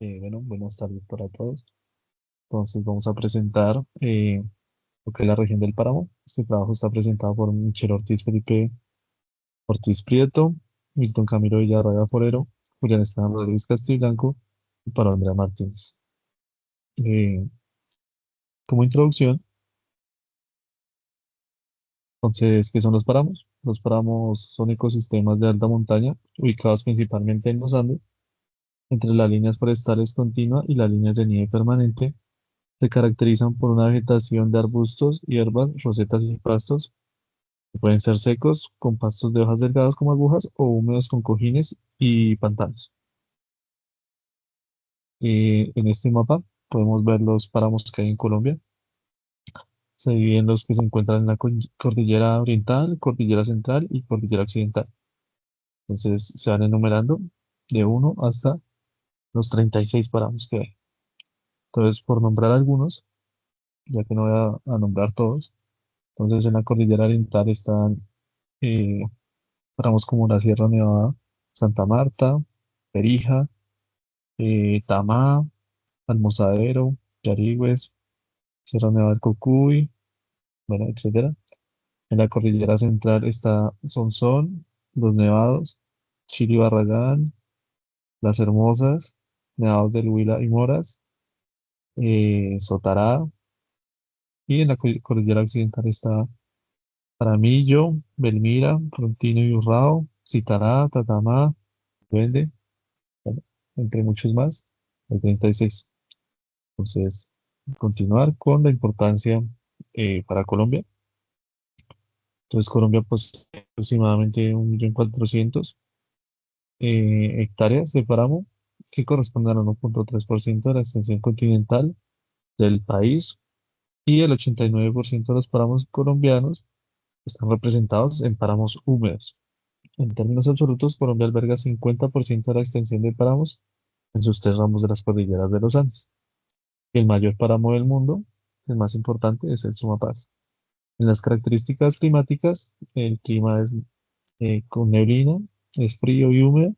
Bueno, buenas tardes para todos. Entonces vamos a presentar lo que es la región del Páramo. Este trabajo está presentado por Michel Ortiz Felipe Ortiz Prieto, Milton Camilo Villarraga Forero, Julián Esteban Rodríguez Castiblanco y para Andrea Martínez. Eh, Como introducción, entonces, ¿qué son los páramos? Los páramos son ecosistemas de alta montaña ubicados principalmente en los Andes, entre las líneas forestales continua y las líneas de nieve permanente. Se caracterizan por una vegetación de arbustos, hierbas, rosetas y pastos, que pueden ser secos, con pastos de hojas delgadas como agujas, o húmedos con cojines y pantanos. En este mapa podemos ver los páramos que hay en Colombia. Se dividen los que se encuentran en la cordillera oriental, cordillera central y cordillera occidental. Entonces se van enumerando de uno hasta los 36 páramos que hay. Entonces, por nombrar algunos, ya que no voy a nombrar todos, entonces en la cordillera oriental están eh, páramos como la Sierra Nevada, Santa Marta, Perija, Tamá, Almosadero, Yarigües, Sierra Nevada del Cocuy, bueno, etcétera. En la cordillera central está Sonsón, Los Nevados, Chiri Barragán, Las Hermosas, Nevados del Huila y Moras, Sotará. Y en la cordillera occidental está Paramillo, Belmira, Frontino y Urrao, Citará, Tatamá, Duende, bueno, entre muchos más. Hay 36. Entonces, continuar con la importancia para Colombia. Entonces, Colombia posee aproximadamente 1.400.000 hectáreas de páramo, que corresponden al 1,3% de la extensión continental del país, y el 89% de los páramos colombianos están representados en páramos húmedos. En términos absolutos, Colombia alberga 50% de la extensión de páramos en sus tres ramos de las cordilleras de los Andes. El mayor páramo del mundo, el más importante, es el Sumapaz. En las características climáticas, el clima es con neblina, es frío y húmedo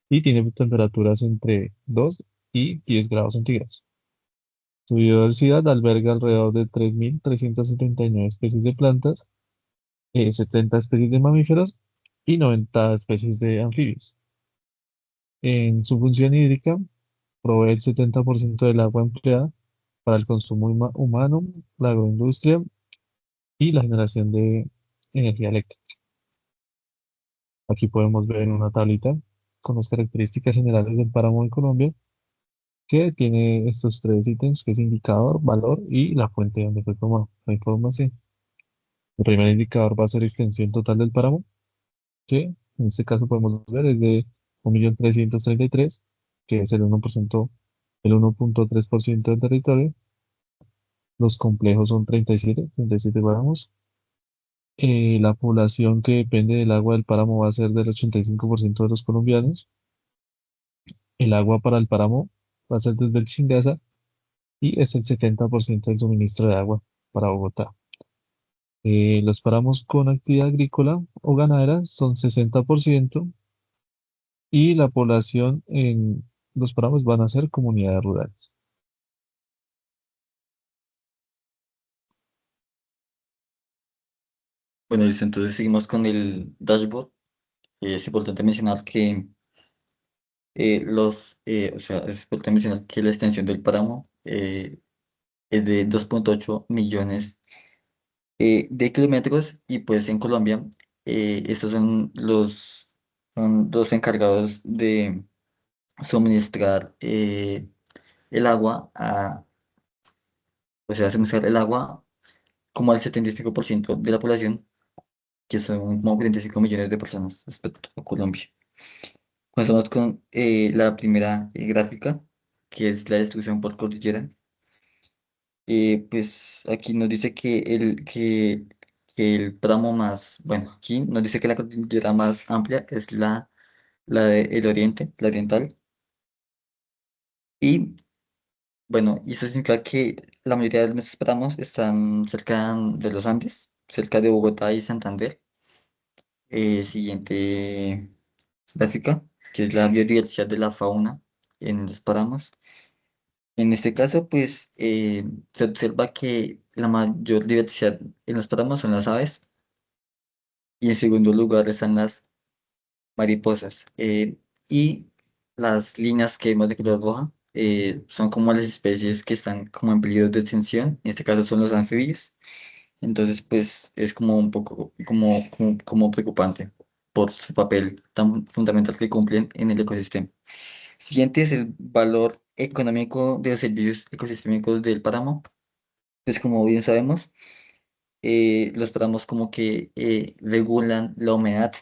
y tiene temperaturas entre 2 y 10 grados centígrados. Su biodiversidad alberga alrededor de 3.379 especies de plantas, 70 especies de mamíferos y 90 especies de anfibios. En su función hídrica, provee el 70% del agua empleada para el consumo humano, la agroindustria y la generación de energía eléctrica. Aquí podemos ver una tablita con las características generales del páramo de Colombia, que tiene estos tres ítems, que es indicador, valor y la fuente donde fue tomada la información. El primer indicador va a ser extensión total del páramo, que en este caso podemos ver es de 1.333.000, que es el 1%, el 1,3% del territorio. Los complejos son 37 páramos. La población que depende del agua del páramo va a ser del 85% de los colombianos. El agua para el páramo va a ser desde el Chingaza y es el 70% del suministro de agua para Bogotá. Los páramos con actividad agrícola o ganadera son 60% y la población en los páramos van a ser comunidades rurales. Bueno, listo, entonces seguimos con el dashboard. Es importante mencionar que o sea, es importante mencionar que la extensión del páramo es de 2,8 millones de kilómetros y pues en Colombia estos son los encargados de suministrar el agua o sea, suministrar el agua como al 75% de la población, que son como 45 millones de personas respecto a Colombia. Comenzamos con la primera gráfica, que es la destrucción por cordillera. Pues aquí nos dice que el tramo más, bueno, aquí nos dice que la cordillera más amplia es la del oriente, la oriental. Y bueno, y eso significa que la mayoría de nuestros tramos están cerca de los Andes, cerca de Bogotá y Santander. Siguiente gráfica, que es la biodiversidad de la fauna en los páramos. En este caso, pues se observa que la mayor diversidad en los páramos son las aves y en segundo lugar están las mariposas. Y las líneas que vemos de color roja son como las especies que están como en peligro de extinción. En este caso son los anfibios. Entonces, pues es como un poco como preocupante por su papel tan fundamental que cumplen en el ecosistema. Siguiente es el valor económico de los servicios ecosistémicos del páramo. Pues como bien sabemos, los páramos como que regulan la humedad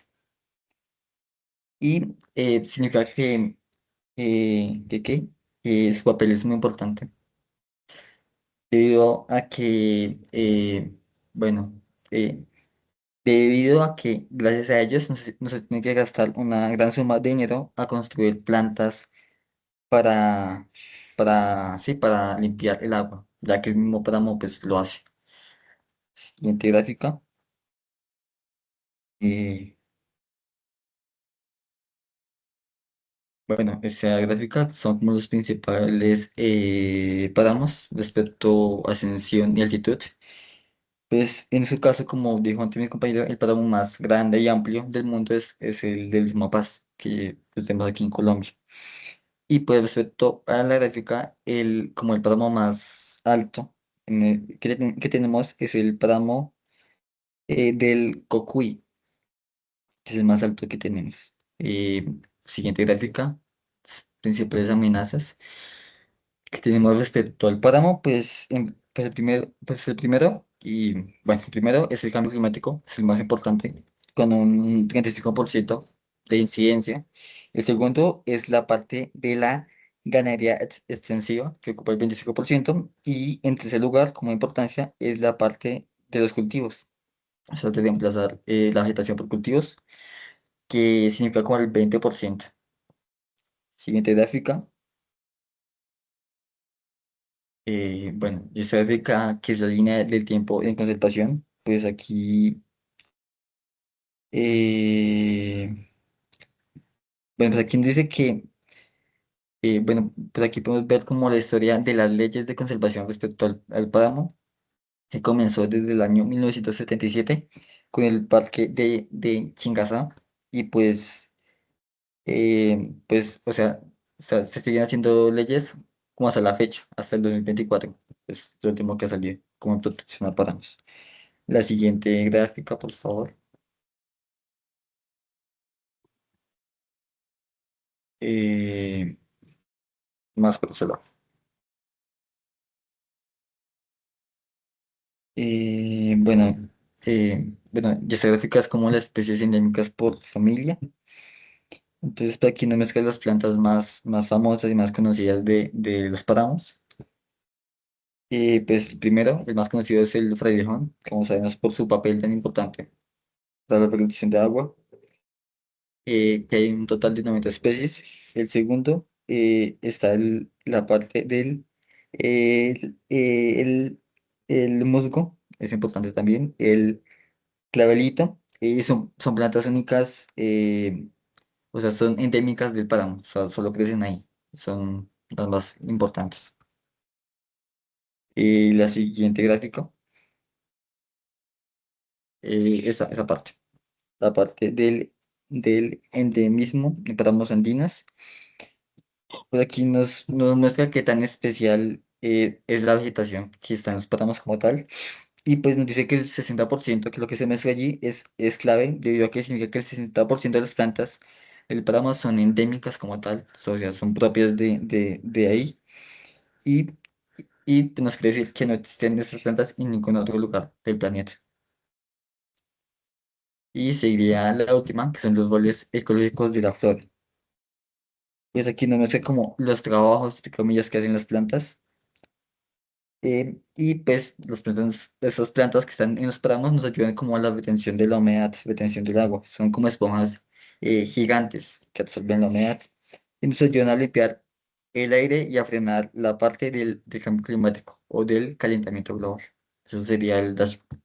y significa ¿qué? Que su papel es muy importante debido a que, bueno, eh, debido a que gracias a ellos no se tiene que gastar una gran suma de dinero a construir plantas para, sí, para limpiar el agua, ya que el mismo páramo pues lo hace. Siguiente gráfica. eh, bueno, esa gráfica son como los principales páramos respecto a ascensión y altitud. Pues en su caso, como dijo antes mi compañero, el páramo más grande y amplio del mundo es el del Sumapaz, que pues, tenemos aquí en Colombia. Y pues respecto a la gráfica, como el páramo más alto que tenemos es el páramo del Cocuy, que es el más alto que tenemos. Siguiente gráfica, principales amenazas que tenemos respecto al páramo, pues, pues el primero, y bueno, el primero es el cambio climático, es el más importante, con un 35% de incidencia. El segundo es la parte de la ganadería extensiva, que ocupa el 25%, y en tercer lugar, como importancia, es la parte de los cultivos, o sea, de reemplazar la vegetación por cultivos, que significa como el 20%. Siguiente gráfica. Bueno, esta gráfica que es la línea del tiempo en conservación, pues aquí, eh, bueno, pues aquí nos dice que, bueno, pues aquí podemos ver como la historia de las leyes de conservación respecto al páramo, que comenzó desde el año 1977 con el parque de Chingaza, y pues, o sea, se siguen haciendo leyes como hasta la fecha, hasta el 2024, es lo último que ha salido, como protección a páramos. La siguiente gráfica, por favor. Eh, Más por ese lado. Bueno, bueno, ya esta gráfica es como las especies endémicas por familia. Entonces, para aquí nos mezcla las plantas más famosas y más conocidas de los páramos. Pues primero, el más conocido es el frailejón, como sabemos por su papel tan importante para la recolección de agua, que hay un total de 90 especies. El segundo está la parte del el musgo, es importante también, el clavelito, son plantas únicas, o sea, son endémicas del páramo, o sea, solo crecen ahí, son las más importantes. La siguiente gráfica, esa parte, la parte del endemismo de páramos andinas. Pues aquí nos muestra qué tan especial es la vegetación que está en los páramos como tal. Y pues nos dice que el 60%, que es lo que se muestra allí, es clave, debido a que significa que el 60% de las plantas del páramo son endémicas como tal, o sea, son propias de ahí. Y, y pues, nos quiere decir que no existen estas plantas en ningún otro lugar del planeta. Y seguiría la última, que son los roles ecológicos de la flora. Pues aquí nos muestra como los trabajos, entre comillas, que hacen las plantas. Y pues esas plantas que están en los páramos nos ayudan como a la retención de la humedad, retención del agua. Son como esponjas gigantes que absorben la humedad y nos ayudan a limpiar el aire y a frenar la parte del cambio climático o del calentamiento global. Eso sería el dashboard.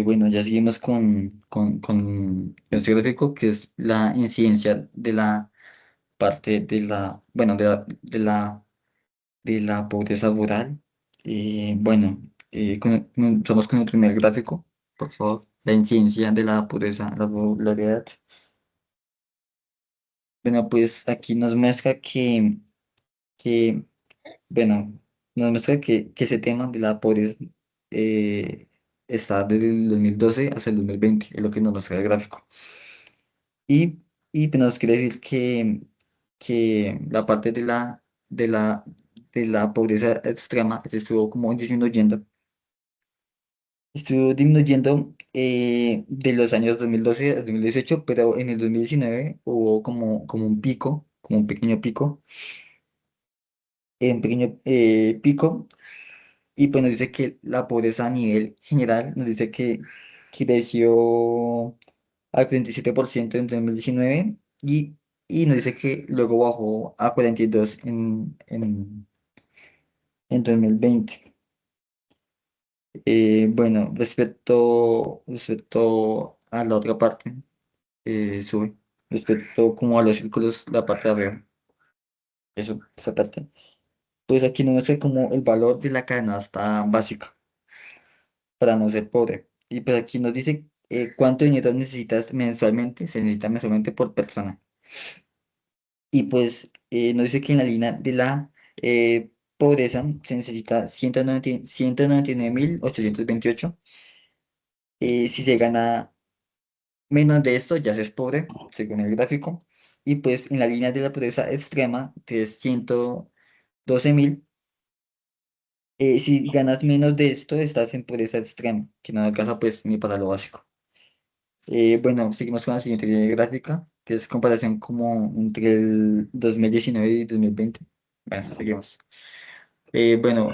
Bueno, ya seguimos con este gráfico, que es la incidencia de la parte de la, bueno, de la pobreza rural. Bueno, comenzamos con el primer gráfico, por favor. La incidencia de la pobreza, la ruralidad. Bueno, pues aquí nos muestra que bueno, nos muestra que ese tema de la pobreza eh, está desde el 2012 hasta el 2020, es lo que nos muestra el gráfico. Y pues nos quiere decir que la parte de la pobreza extrema se estuvo como disminuyendo. Estuvo disminuyendo de los años 2012 a 2018, pero en el 2019 hubo como un pico, como un pequeño pico, un pequeño pico. Y pues nos dice que la pobreza a nivel general, nos dice que creció al 37% en 2019 y nos dice que luego bajó a 42% en 2020. Bueno, respecto a la otra parte, sube. Respecto como a los círculos, la parte de arriba, eso, esa parte. Pues aquí nos muestra como el valor de la canasta básica para no ser pobre. Y pues aquí nos dice cuánto dinero necesitas mensualmente, se necesita mensualmente por persona. Y pues nos dice que en la línea de la pobreza se necesita 199.828. Si se gana menos de esto, ya se es pobre, según el gráfico. Y pues en la línea de la pobreza extrema, que es 112.000, si ganas menos de esto, estás en pobreza extrema, que no alcanza pues ni para lo básico. Bueno, seguimos con la siguiente gráfica, que es comparación como entre el 2019 y 2020. Bueno, seguimos. Bueno,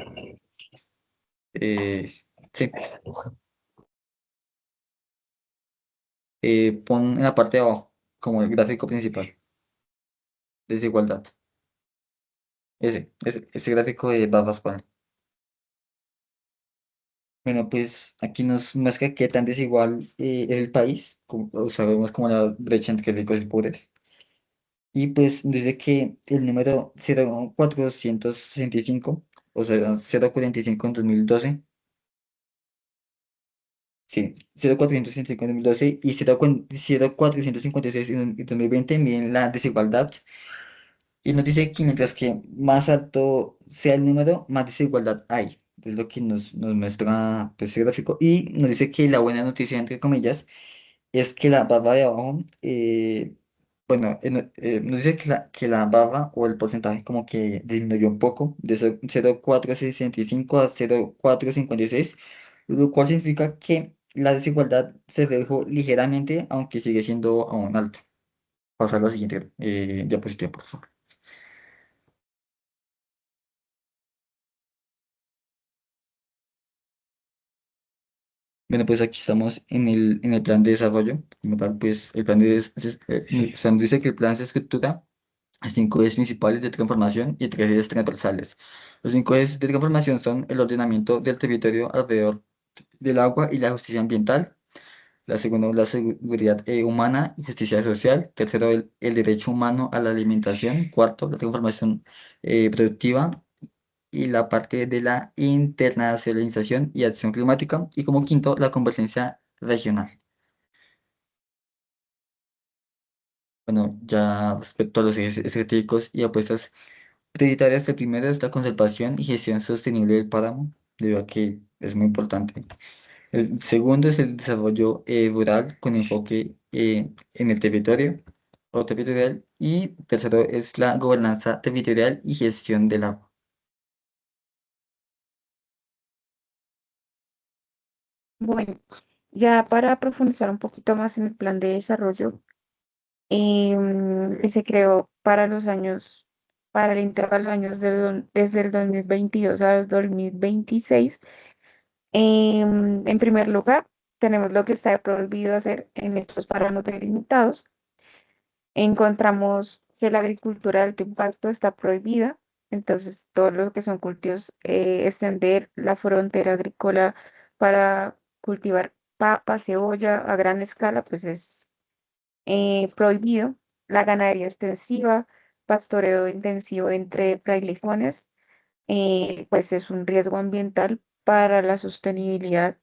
eh, sí, pon en la parte de abajo como el gráfico principal, desigualdad. Ese gráfico de barras pan. Bueno, pues aquí nos muestra qué tan desigual es el país, o sea, vemos como la brecha entre ricos y pobres. Y pues dice que el número 0,465, o sea, 0,45 en 2012. Sí, 0,465 en 2012 y 0,456 en 2020 miden la desigualdad. Y nos dice que mientras que más alto sea el número, más desigualdad hay. Es lo que nos muestra pues, el gráfico. Y nos dice que la buena noticia, entre comillas, es que la barra de abajo, bueno, nos dice que la barra o el porcentaje como que disminuyó un poco, de 0,465 a 0,456, lo cual significa que la desigualdad se redujo ligeramente, aunque sigue siendo aún alto. Pasar a la siguiente diapositiva, por favor. Bueno, pues aquí estamos en el plan de desarrollo. Como tal, pues el plan o sea, nos dice que el plan se estructura a cinco ejes principales de transformación y tres ejes transversales. Los cinco ejes de transformación son el ordenamiento del territorio alrededor del agua y la justicia ambiental. La segunda, la seguridad humana y justicia social. Tercero, el derecho humano a la alimentación. Cuarto, la transformación productiva y la parte de la internacionalización y acción climática. Y como quinto, la convergencia regional. Bueno, ya respecto a los ejes estratégicos y apuestas prioritarias, el primero es la conservación y gestión sostenible del páramo, debido a que es muy importante. El segundo es el desarrollo rural con enfoque en el territorio o territorial. Y tercero es la gobernanza territorial y gestión del agua. Bueno, ya para profundizar un poquito más en el plan de desarrollo que se creó para los años, para el intervalo de años desde el 2022 al 2026, en primer lugar, tenemos lo que está prohibido hacer en estos páramos delimitados. Encontramos que la agricultura de alto impacto está prohibida, entonces todo lo que son cultivos, extender la frontera agrícola para cultivar papa, cebolla a gran escala, pues es prohibido. La ganadería extensiva, pastoreo intensivo entre frailejones, pues es un riesgo ambiental para la sostenibilidad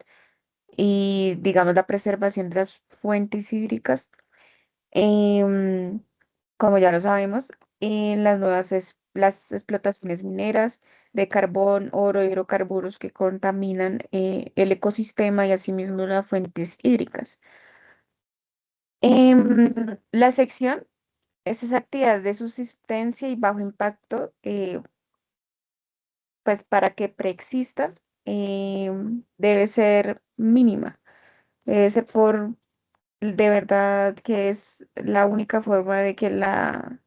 y, digamos, la preservación de las fuentes hídricas. Em, Como ya lo sabemos, en las explotaciones mineras de carbón, oro, hidrocarburos que contaminan el ecosistema y asimismo las fuentes hídricas. La sección, esas actividades de subsistencia y bajo impacto, pues para que preexistan, debe ser mínima. Debe ser de verdad que es la única forma de que la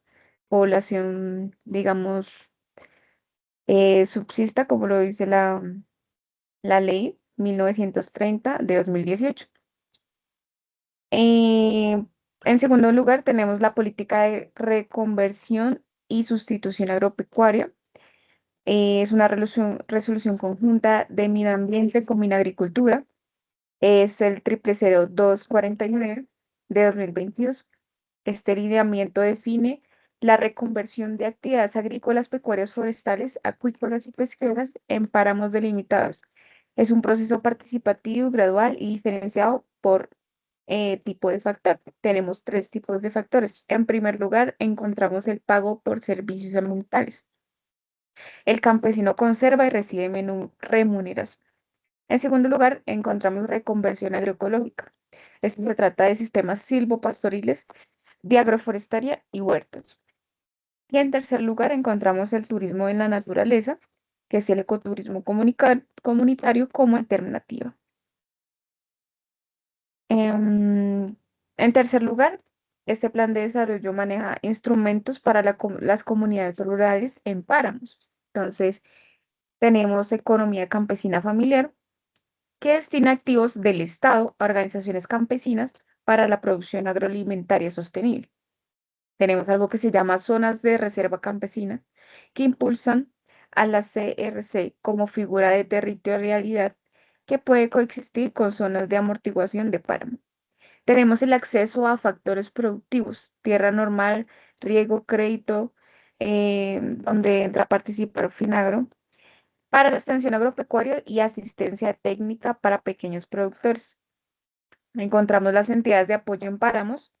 población, digamos, subsista, como lo dice la ley 1930 de 2018. Eh, en segundo lugar, tenemos la política de reconversión y sustitución agropecuaria. Es una resolución conjunta de Minambiente con Minagricultura. Es el 000249 de 2022. Este lineamiento define la reconversión de actividades agrícolas, pecuarias, forestales, acuícolas y pesqueras en páramos delimitados. Es un proceso participativo, gradual y diferenciado por tipo de factor. Tenemos tres tipos de factores. En primer lugar, encontramos el pago por servicios ambientales. El campesino conserva y recibe remuneración. En segundo lugar, encontramos reconversión agroecológica. Esto se trata de sistemas silvopastoriles, de agroforestaria y huertos. Y en tercer lugar, encontramos el turismo en la naturaleza, que es el ecoturismo comunitario como alternativa. En tercer lugar, este plan de desarrollo maneja instrumentos para las comunidades rurales en páramos. Entonces, tenemos economía campesina familiar, que destina activos del Estado a organizaciones campesinas para la producción agroalimentaria sostenible. Tenemos algo que se llama zonas de reserva campesina, que impulsan a la CRC como figura de territorialidad que puede coexistir con zonas de amortiguación de páramo. Tenemos el acceso a factores productivos, tierra normal, riego, crédito, donde entra a participar Finagro, para la extensión agropecuaria y asistencia técnica para pequeños productores. Encontramos las entidades de apoyo en páramos,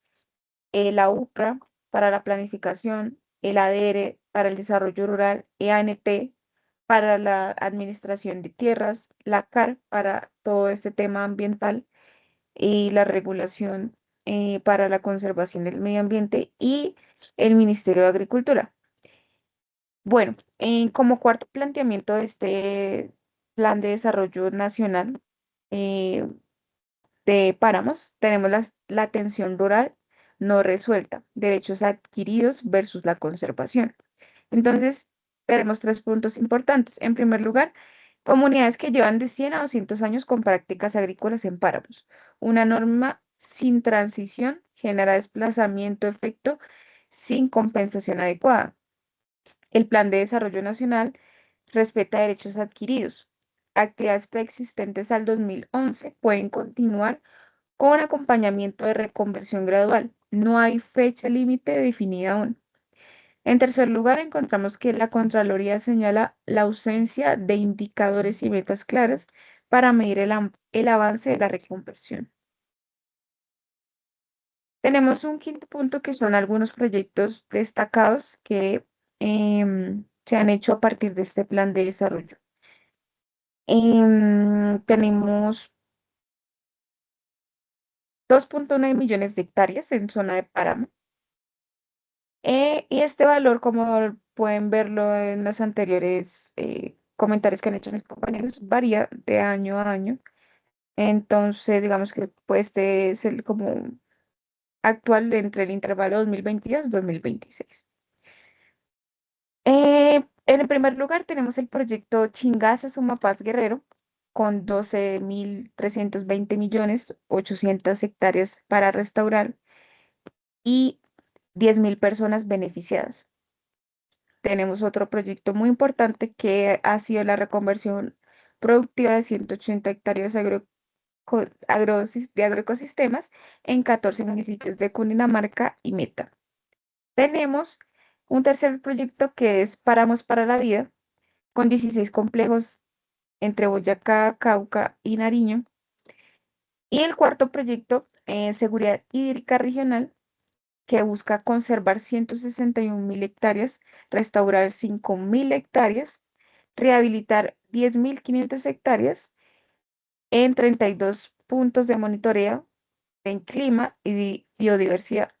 la UCRA para la planificación, el ADR para el desarrollo rural, EANT para la administración de tierras, la CAR para todo este tema ambiental y la regulación para la conservación del medio ambiente y el Ministerio de Agricultura. Bueno, como cuarto planteamiento de este Plan de Desarrollo Nacional eh, de páramos, tenemos la atención rural no resuelta, derechos adquiridos versus la conservación. Entonces, tenemos tres puntos importantes. En primer lugar, comunidades que llevan de 100 a 200 años con prácticas agrícolas en páramos. Una norma sin transición genera desplazamiento efecto sin compensación adecuada. El Plan de Desarrollo Nacional respeta derechos adquiridos. Actividades preexistentes al 2011 pueden continuar con acompañamiento de reconversión gradual. No hay fecha límite definida aún. En tercer lugar, encontramos que la Contraloría señala la ausencia de indicadores y metas claras para medir el avance de la reconversión. Tenemos un quinto punto que son algunos proyectos destacados que se han hecho a partir de este plan de desarrollo. Tenemos 2,9 millones de hectáreas en zona de páramo. Y este valor, como pueden verlo en los anteriores comentarios que han hecho mis compañeros, varía de año a año. Entonces, digamos que pues, este es el como actual entre el intervalo 2022-2026. En el primer lugar tenemos el proyecto Chingaza Sumapaz Guerrero con 12.320 millones 800 hectáreas para restaurar y 10.000 personas beneficiadas. Tenemos otro proyecto muy importante que ha sido la reconversión productiva de 180 hectáreas de agroecosistemas en 14 municipios de Cundinamarca y Meta. Tenemos un tercer proyecto que es Páramos para la Vida, con 16 complejos entre Boyacá, Cauca y Nariño. Y el cuarto proyecto, Seguridad Hídrica Regional, que busca conservar 161.000 hectáreas, restaurar 5.000 hectáreas, rehabilitar 10.500 hectáreas en 32 puntos de monitoreo en clima y biodiversidad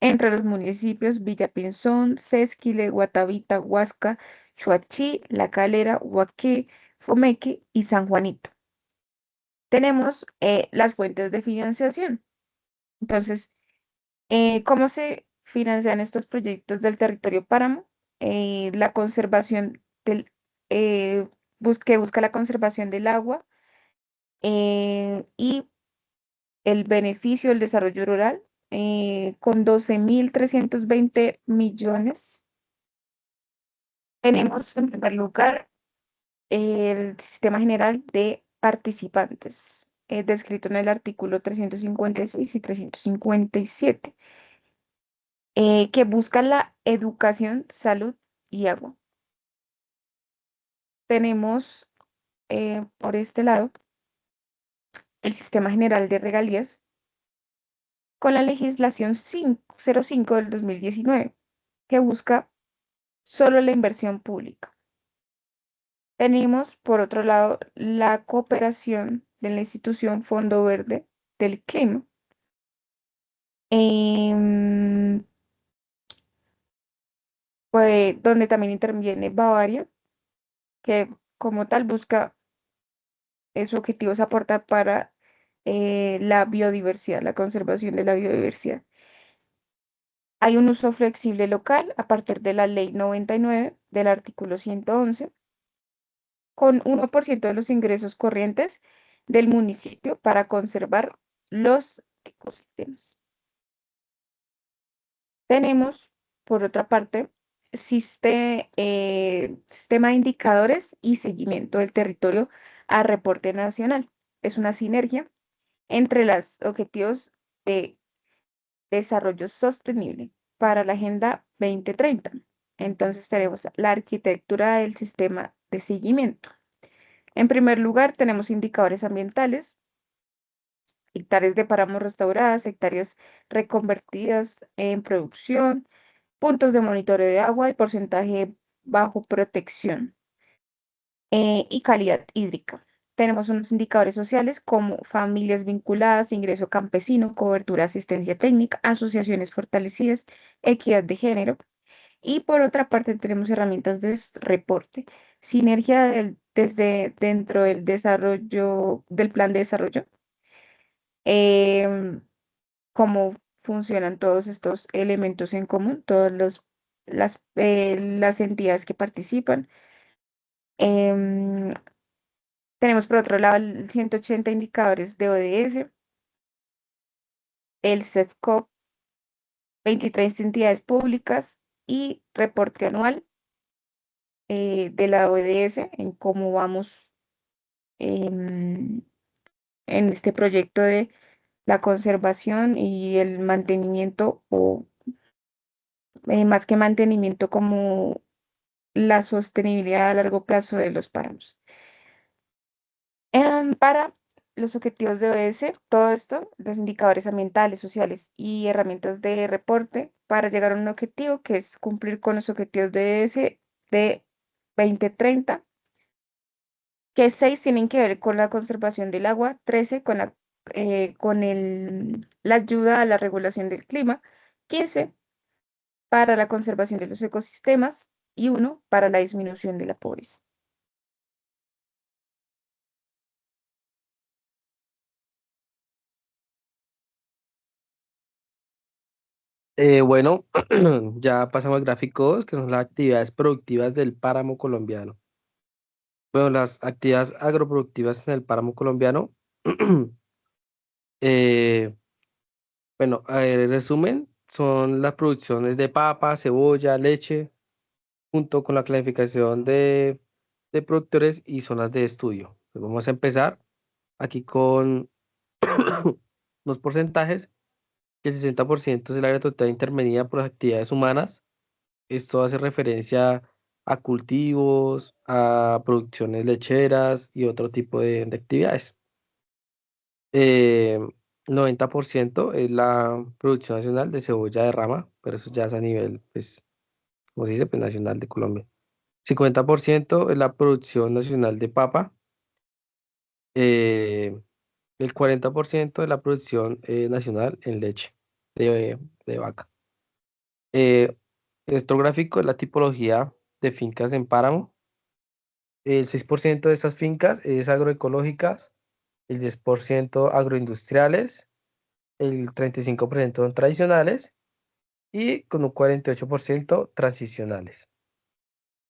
entre los municipios Villapinzón, Sesquile, Guatavita, Huasca, Chuachi, La Calera, Huaquí, Fomeque y San Juanito. Tenemos las fuentes de financiación. Entonces, ¿cómo se financian estos proyectos del territorio páramo? La conservación eh, que busca la conservación del agua y el beneficio del desarrollo rural con 12.320 millones. Tenemos en primer lugar el sistema general de participantes, descrito en el artículo 356 y 357, que busca la educación, salud y agua. Tenemos por este lado el sistema general de regalías con la legislación 05 del 2019, que busca solo la inversión pública. Tenemos, por otro lado, la cooperación de la institución Fondo Verde del Clima, donde también interviene Bavaria, que como tal busca, su objetivo es aportar para la biodiversidad, la conservación de la biodiversidad. Hay un uso flexible local a partir de la Ley 99 del artículo 111, con 1% de los ingresos corrientes del municipio para conservar los ecosistemas. Tenemos, por otra parte, sistema de indicadores y seguimiento del territorio a reporte nacional. Es una sinergia entre los objetivos de desarrollo sostenible para la Agenda 2030. Entonces tenemos la arquitectura del sistema de seguimiento. En primer lugar, tenemos indicadores ambientales, hectáreas de páramos restauradas, hectáreas reconvertidas en producción, puntos de monitoreo de agua y porcentaje bajo protección y calidad hídrica. Tenemos unos indicadores sociales como familias vinculadas, ingreso campesino, cobertura, asistencia técnica, asociaciones fortalecidas, equidad de género. Y por otra parte tenemos herramientas de reporte, sinergia desde dentro del desarrollo, del plan de desarrollo, em, cómo funcionan todos estos elementos en común, todas las entidades que participan. Em, Tenemos por otro lado el 180 indicadores de ODS, el SESCOP, 23 entidades públicas y reporte anual de la ODS en cómo vamos en, en este proyecto de la conservación y el mantenimiento, o más que mantenimiento, como la sostenibilidad a largo plazo de los páramos. Para los objetivos de ODS, todo esto, los indicadores ambientales, sociales y herramientas de reporte para llegar a un objetivo que es cumplir con los objetivos de ODS de 2030, que 6 tienen que ver con la conservación del agua, 13 con la ayuda a la regulación del clima, 15 para la conservación de los ecosistemas y 1 para la disminución de la pobreza. Bueno, ya pasamos al gráfico 2, que son las actividades productivas del páramo colombiano. Bueno, las actividades agroproductivas en el páramo colombiano, eh, bueno, a ver, en resumen, son las producciones de papa, cebolla, leche, junto con la clasificación de productores y zonas de estudio. Pues vamos a empezar aquí con los porcentajes, que el 60% es el área total intervenida por las actividades humanas. Esto hace referencia a cultivos, a producciones lecheras y otro tipo de actividades. Eh, 90% es la producción nacional de cebolla de rama, pero eso ya es a nivel, pues, como se dice, pues, nacional de Colombia. 50% es la producción nacional de papa. eh, el 40% de la producción nacional en leche de vaca. Nuestro gráfico es la tipología de fincas en páramo. El 6% de estas fincas es agroecológicas, el 10% agroindustriales, el 35% son tradicionales y con un 48% transicionales.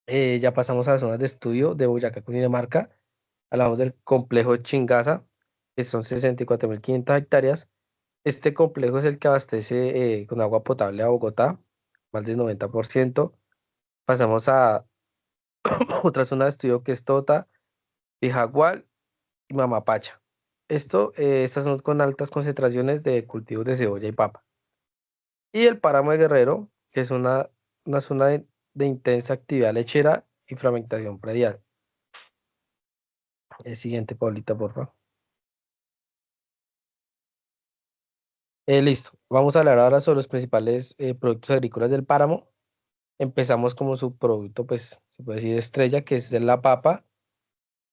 Ya pasamos a las zonas de estudio de Boyacá, Cundinamarca. Hablamos del complejo Chingaza, que son 64.500 hectáreas. Este complejo es el que abastece con agua potable a Bogotá, más del 90%. Pasamos a otra zona de estudio que es Tota, Pijagual y Mamapacha. Estas son con altas concentraciones de cultivos de cebolla y papa. Y el páramo de Guerrero, que es una zona de intensa actividad lechera y fragmentación predial. El siguiente, Paulita, por favor. Listo. Vamos a hablar ahora sobre los principales productos agrícolas del páramo. Empezamos como su producto, pues se puede decir estrella, que es la papa,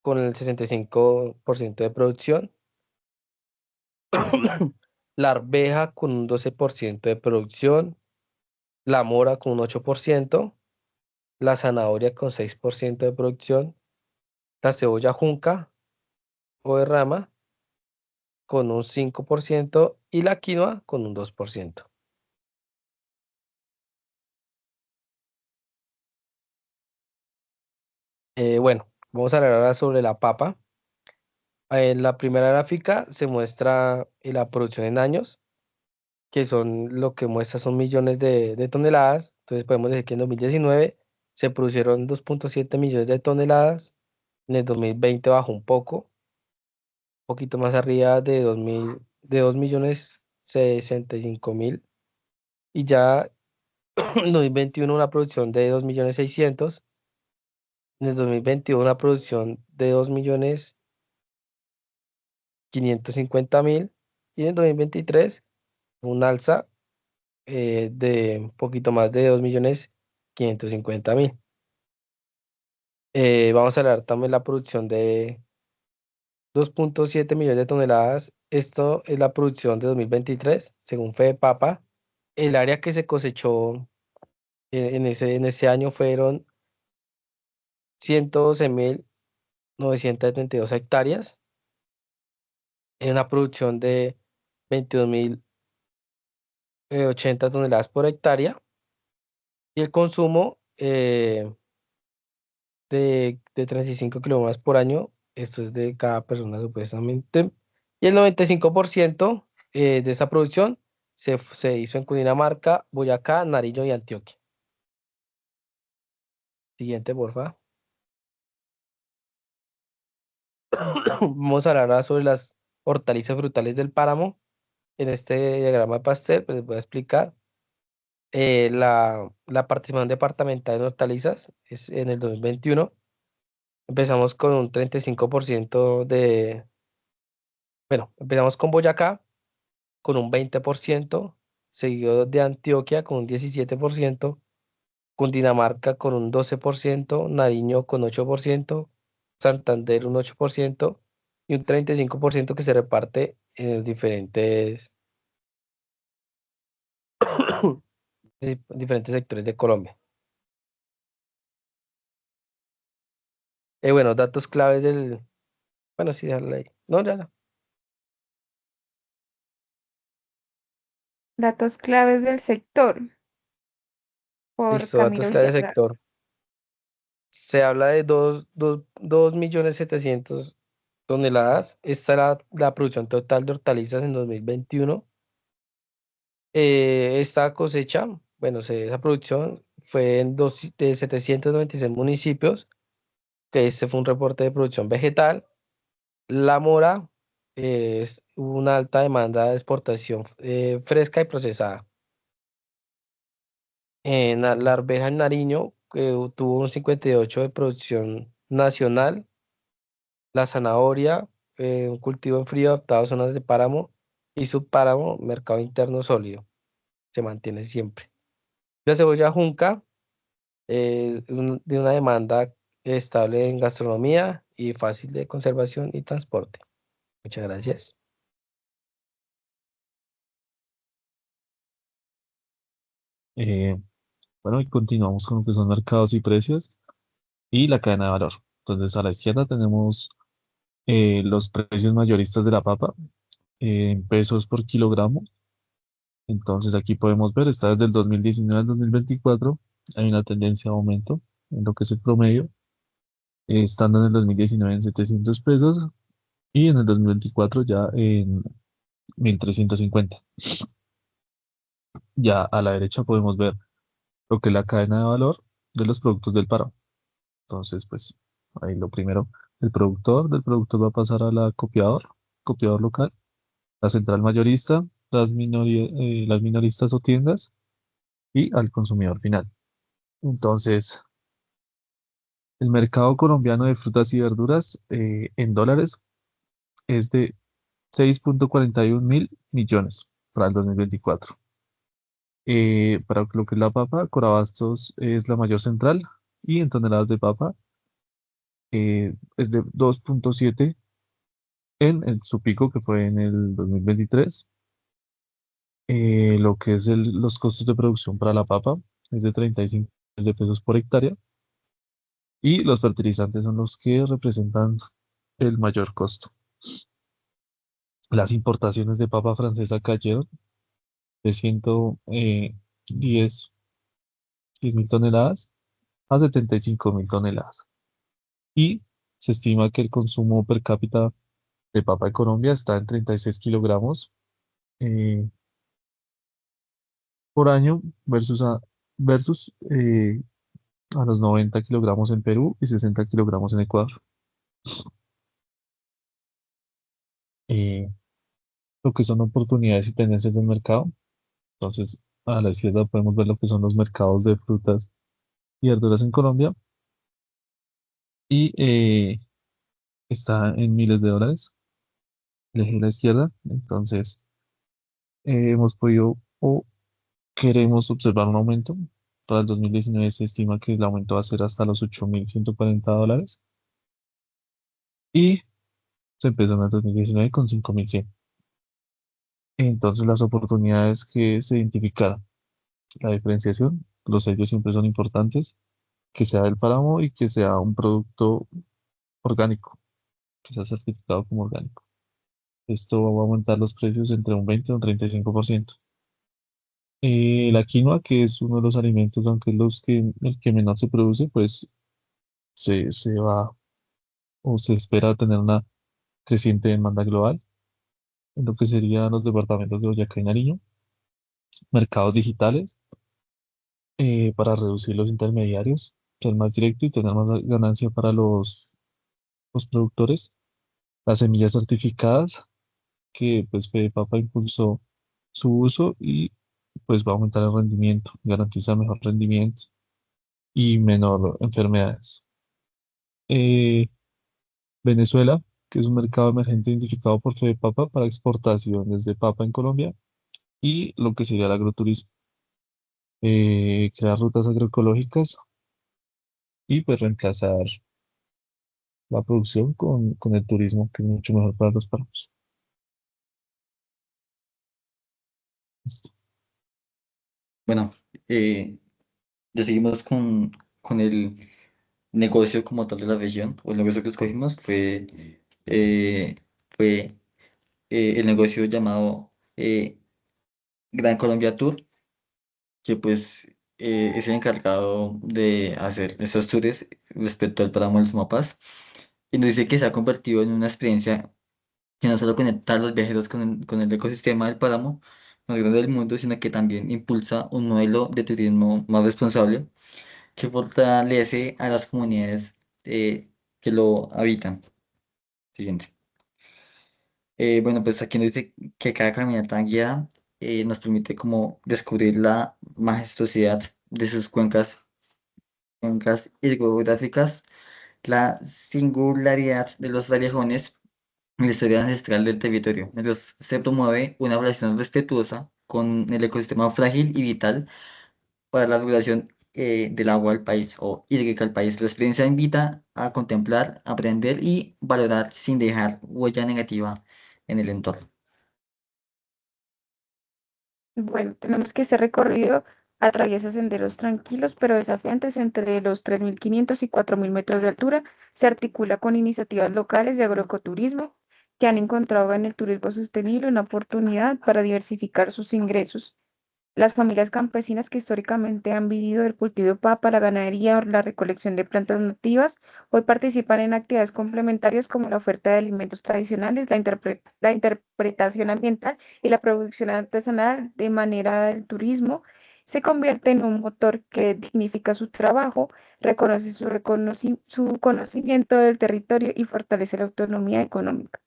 con el 65% de producción. La arveja con un 12% de producción. La mora con un 8%. La zanahoria con 6% de producción. La cebolla junca o de rama con un 5% y la quinoa con un 2%. Bueno, vamos a hablar ahora sobre la papa. En la primera gráfica se muestra la producción en años, que son lo que muestra son millones de toneladas. Entonces podemos decir que en 2019 se produjeron 2.7 millones de toneladas. En el 2020 bajó un poquito más arriba de 2.065.000. Y ya en 2021 una producción de 2.600.000. En el 2022 una producción de 2.550.000. Y en el 2023 un alza de un poquito más de 2.550.000. Vamos a hablar también de la producción de 2.7 millones de toneladas. Esto es la producción de 2023, según Fedepapa. El área que se cosechó en ese año fueron 112.972 hectáreas, en una producción de 22.080 toneladas por hectárea. Y el consumo de 35 kilogramos por año, esto es de cada persona supuestamente, y el 95% de esa producción se hizo en Cundinamarca, Boyacá, Nariño y Antioquia. Siguiente, porfa. Vamos a hablar ahora sobre las hortalizas frutales del páramo. En este diagrama de pastel, pues les voy a explicar. La participación departamental en hortalizas es en el 2021. Empezamos con un 35% bueno, empezamos con Boyacá con un 20%, seguido de Antioquia con un 17%, Cundinamarca con un 12%, Nariño con 8%, Santander un 8% y un 35% que se reparte en los diferentes sectores de Colombia. Bueno, datos claves del... Bueno, sí, déjalo ahí. No, ya no. Datos claves del sector por Listo, datos Camilo claves del Villagra. sector. Se habla de 2.700.000 toneladas. Esta era la producción total de hortalizas en 2021. Esta cosecha, bueno, esa producción fue de 796 municipios, que este fue un reporte de producción vegetal. La mora es una alta demanda de exportación fresca y procesada. La arveja en Nariño tuvo un 58 de producción nacional. La zanahoria, un cultivo en frío adaptado a zonas de páramo y subpáramo, mercado interno sólido. Se mantiene siempre. La cebolla junca es de una demanda estable en gastronomía y fácil de conservación y transporte. Muchas gracias. Eh, bueno, y continuamos con lo que son mercados y precios y la cadena de valor. Entonces, a la izquierda tenemos los precios mayoristas de la papa en pesos por kilogramo. Entonces, aquí podemos ver, está desde el 2019 al 2024, hay una tendencia de aumento en lo que es el promedio, estando en el 2019 en 700 pesos y en el 2024 ya en 1350. Ya a la derecha podemos ver lo que es la cadena de valor de los productos del paro. Entonces, pues ahí lo primero, el productor, del productor va a pasar a la copiador local, la central mayorista, las minoristas o tiendas y al consumidor final. Entonces, el mercado colombiano de frutas y verduras en dólares es de 6,41 mil millones para el 2024. Para lo que es la papa, Corabastos es la mayor central y en toneladas de papa es de 2,7 su pico que fue en el 2023. Lo que es los costos de producción para la papa es de 35 millones de pesos por hectárea y los fertilizantes son los que representan el mayor costo. Las importaciones de papa francesa cayeron de 10 mil toneladas a 75 mil toneladas. Y se estima que el consumo per cápita de papa en Colombia está en 36 kilogramos eh, por año versus a los 90 kilogramos en Perú y 60 kilogramos en Ecuador. Eh, lo que son oportunidades y tendencias del mercado. Entonces, a la izquierda podemos ver lo que son los mercados de frutas y verduras en Colombia y está en miles de dólares. Elegí la izquierda, entonces hemos podido o queremos observar un aumento. Para el 2019 se estima que el aumento va a ser hasta los $8,140 y se empezó en el 2019 con 5,100. Entonces las oportunidades que se identificaron, la diferenciación, los sellos siempre son importantes, que sea del páramo y que sea un producto orgánico, que sea certificado como orgánico. Esto va a aumentar los precios entre un 20 y un 35%. La quinoa, que es uno de los alimentos, aunque es el que menos se produce, pues se va o se espera tener una creciente demanda global en lo que serían los departamentos de Boyacá y Nariño, mercados digitales para reducir los intermediarios, ser más directo y tener más ganancia para los productores, las semillas certificadas, que pues Fede Papa impulsó su uso y pues va a aumentar el rendimiento, garantiza mejor rendimiento y menor enfermedades. Eh, Venezuela, que es un mercado emergente identificado por Fedepapa para exportaciones de papa en Colombia y lo que sería el agroturismo. Crear rutas agroecológicas y pues reemplazar la producción con el turismo, que es mucho mejor para los páramos. Listo. Bueno, ya seguimos con el negocio como tal de la región, o el negocio que escogimos eh, fue el negocio llamado Gran Colombia Tour, que pues es el encargado de hacer esos tours respecto al páramo del Sumapaz. Y nos dice que se ha convertido en una experiencia que no solo conecta a los viajeros con el ecosistema del páramo más grande del mundo, sino que también impulsa un modelo de turismo más responsable que fortalece a las comunidades que lo habitan. Siguiente. Bueno, pues aquí nos dice que cada caminata guiada nos permite como descubrir la majestuosidad de sus cuencas hidrográficas, la singularidad de los vallejones y la historia ancestral del territorio. Mientras se promueve una relación respetuosa con el ecosistema frágil y vital para la regulación del agua al país o hídrica al país. La experiencia invita a contemplar, aprender y valorar sin dejar huella negativa en el entorno. Bueno, tenemos que este recorrido atraviesa senderos tranquilos pero desafiantes entre los 3.500 y 4.000 metros de altura. Se articula con iniciativas locales de agroecoturismo que han encontrado en el turismo sostenible una oportunidad para diversificar sus ingresos. Las familias campesinas que históricamente han vivido del cultivo de papa, la ganadería o la recolección de plantas nativas, hoy participan en actividades complementarias como la oferta de alimentos tradicionales, la interpretación ambiental y la producción artesanal de manera del turismo. Se convierte en un motor que dignifica su trabajo, reconoce su conocimiento del territorio y fortalece la autonomía económica.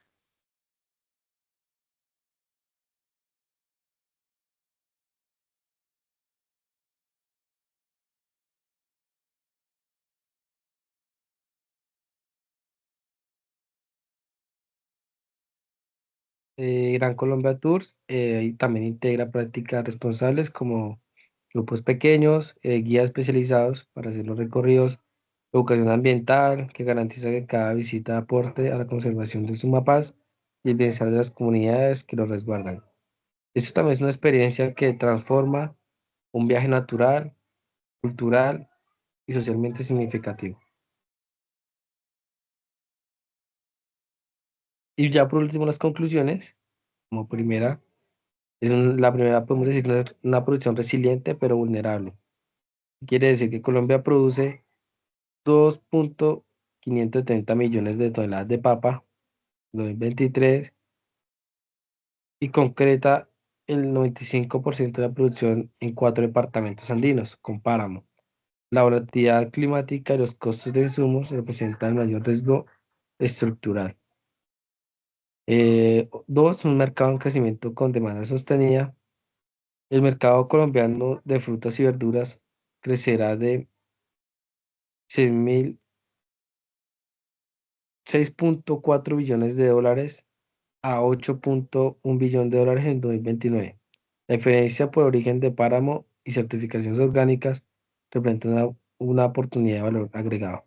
Gran Colombia Tours y también integra prácticas responsables como grupos pequeños, guías especializados para hacer los recorridos, educación ambiental que garantiza que cada visita aporte a la conservación de sus mapas y el bienestar de las comunidades que los resguardan. Esto también es una experiencia que transforma un viaje natural, cultural y socialmente significativo. Y ya por último, las conclusiones, como primera, la primera podemos decir que es una producción resiliente pero vulnerable. Quiere decir que Colombia produce 2.530 millones de toneladas de papa en 2023 y concreta el 95% de la producción en 4 departamentos andinos, con páramo. La volatilidad climática y los costos de insumos representan el mayor riesgo estructural. Dos, un mercado en crecimiento con demanda sostenida. El mercado colombiano de frutas y verduras crecerá de 6.4 billones de dólares a 8.1 billón de dólares en 2029. La diferencia por origen de páramo y certificaciones orgánicas representa una oportunidad de valor agregado.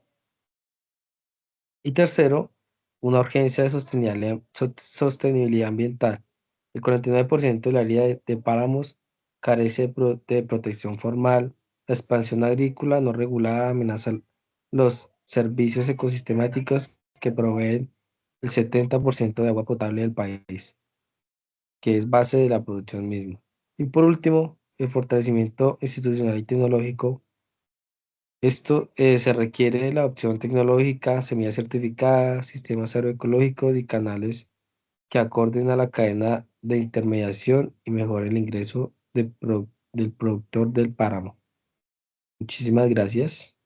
Y tercero, una urgencia de sostenibilidad ambiental. El 49% del área de páramos carece de protección formal. La expansión agrícola no regulada amenaza los servicios ecosistemáticos que proveen el 70% de agua potable del país, que es base de la producción misma. Y por último, el fortalecimiento institucional y tecnológico. Esto se requiere de la opción tecnológica, semillas certificadas, sistemas agroecológicos y canales que acorden a la cadena de intermediación y mejoren el ingreso del productor del páramo. Muchísimas gracias.